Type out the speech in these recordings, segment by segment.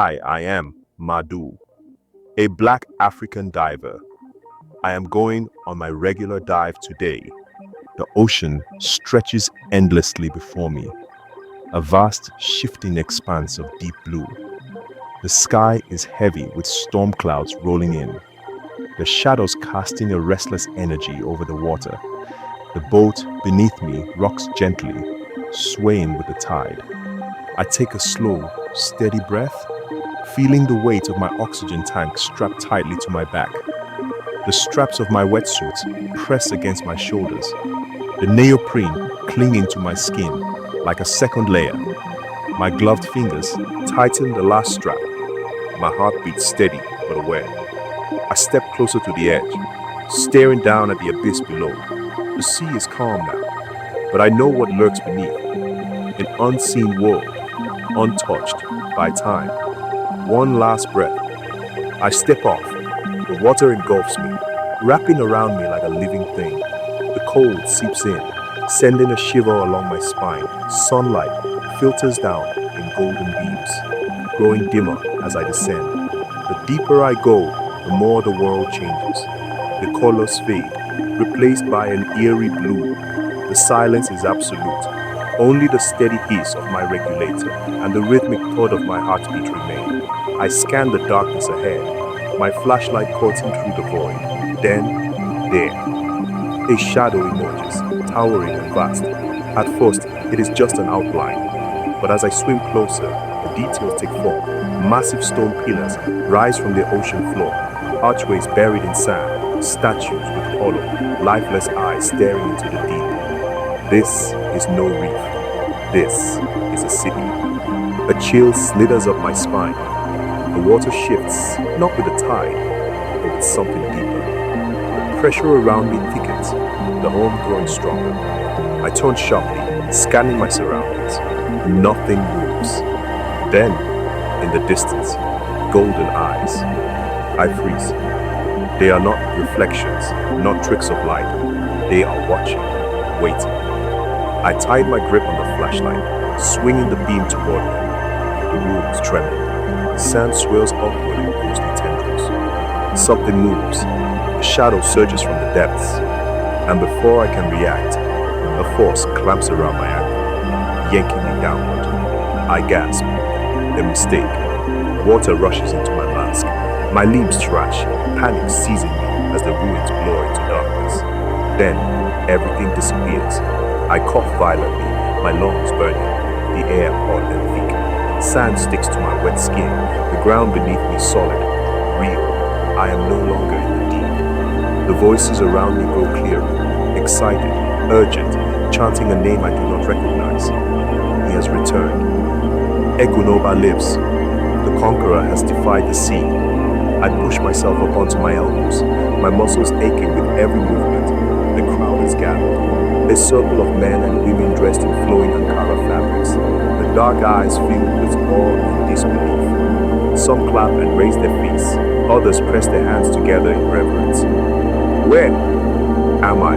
Hi, I am Madu, a black African diver. I am going on my regular dive today. The ocean stretches endlessly before me, a vast, shifting expanse of deep blue. The sky is heavy with storm clouds rolling in, the shadows casting a restless energy over the water. The boat beneath me rocks gently, swaying with the tide. I take a slow, steady breath, feeling the weight of my oxygen tank strapped tightly to my back. The straps of my wetsuit press against my shoulders, the neoprene clinging to my skin like a second layer. My gloved fingers tighten the last strap, my heart beats steady but aware. I step closer to the edge, staring down at the abyss below. The sea is calm now, but I know what lurks beneath. An unseen world, untouched by time. One last breath. I step off. The water engulfs me, wrapping around me like a living thing. The cold seeps in, sending a shiver along my spine. Sunlight filters down in golden beams, growing dimmer as I descend. The deeper I go, the more the world changes. The colors fade, replaced by an eerie blue. The silence is absolute. Only the steady hiss of my regulator and the rhythmic thud of my heartbeat remain. I scan the darkness ahead, my flashlight cutting through the void. Then, there, a shadow emerges, towering and vast. At first, it is just an outline, but as I swim closer, the details take form. Massive stone pillars rise from the ocean floor, archways buried in sand, statues with hollow, lifeless eyes staring into the deep. This is no reef. This is a city. A chill slithers up my spine. The water shifts, not with the tide, but with something deeper. The pressure around me thickens, the hum growing stronger. I turn sharply, scanning my surroundings. Nothing moves. Then, in the distance, golden eyes. I freeze. They are not reflections, not tricks of light. They are watching, waiting. I tied my grip on the flashlight, swinging the beam toward them. The room is trembling. Sand swirls upward in ghostly tendrils. Something moves. A shadow surges from the depths. And before I can react, a force clamps around my ankle, yanking me downward. I gasp. A mistake. Water rushes into my mask. My limbs thrash, panic seizing me as the ruins blur into darkness. Then, everything disappears. I cough violently, my lungs burning, the air hot and thick. Sand sticks to my wet skin, the ground beneath me solid, real. I am no longer in the deep. The voices around me grow clearer, excited, urgent, chanting a name I do not recognize. He has returned. Egunoba lives. The conqueror has defied the sea. I push myself up onto my elbows, my muscles aching with every movement. The crowd is gathered. A circle of men and women dressed in flowing Ankara fabrics, the dark eyes filled with awe and disbelief. Some clap and raise their fists, others press their hands together in reverence. Where am I?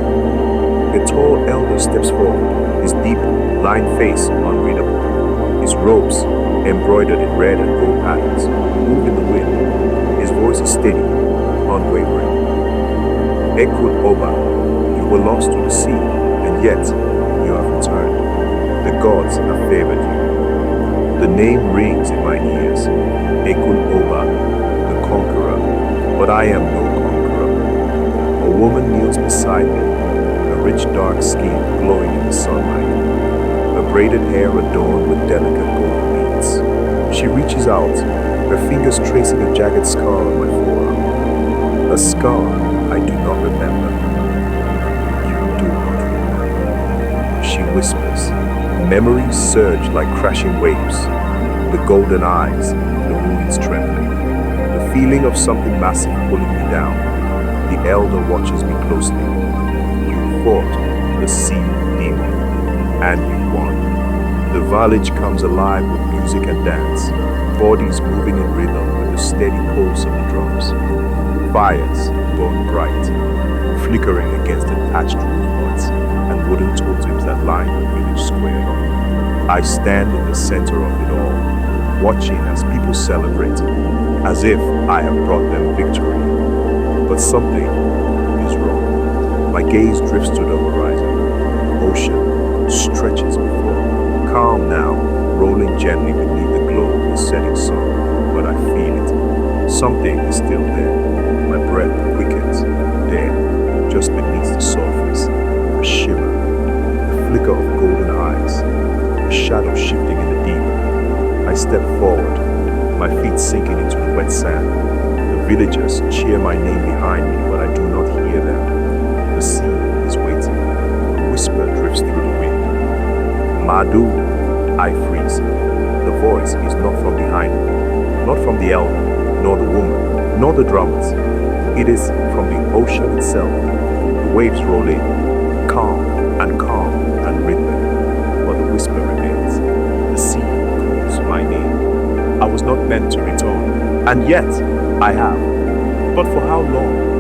A tall elder steps forward, his deep, lined face unreadable. His robes, embroidered in red and gold patterns, move in the wind. His voice is steady, unwavering. Ekun Oba, you were lost to the sea. And yet, you have returned. The gods have favored you. The name rings in my ears. Ekun Oba, the conqueror. But I am no conqueror. A woman kneels beside me, her rich dark skin glowing in the sunlight. Her braided hair adorned with delicate gold beads. She reaches out, her fingers tracing a jagged scar on my forearm. A scar I do not remember. She whispers. Memories surge like crashing waves. The golden eyes, the ruins trembling. The feeling of something massive pulling me down. The elder watches me closely. You fought the sea demon, and you won. The village comes alive with music and dance, bodies moving in rhythm with the steady pulse of the drums. Fires burn bright, flickering against the thatched roof huts and wooden totems that line the village square. I stand in the center of it all, watching as people celebrate, as if I have brought them victory. But something is wrong. My gaze drifts to the horizon. Ocean stretches before me, calm now, rolling gently beneath the glow of the setting sun. But I feel it. Something is still there. My breath quickens. There, just beneath the surface, a shimmer, the flicker of golden eyes, a shadow shifting in the deep. I step forward, my feet sinking into the wet sand. The villagers cheer my name behind me, but I do not hear them. The sea is waiting. A whisper drifts through the wind. Madu, I freeze. The voice is not from behind me, not from the elder, nor the woman, nor the drummers. It is from the ocean itself. The waves roll in, calm and rhythmic, but the whisper remains. The sea calls my name. I was not meant to return, and yet I have. But for how long?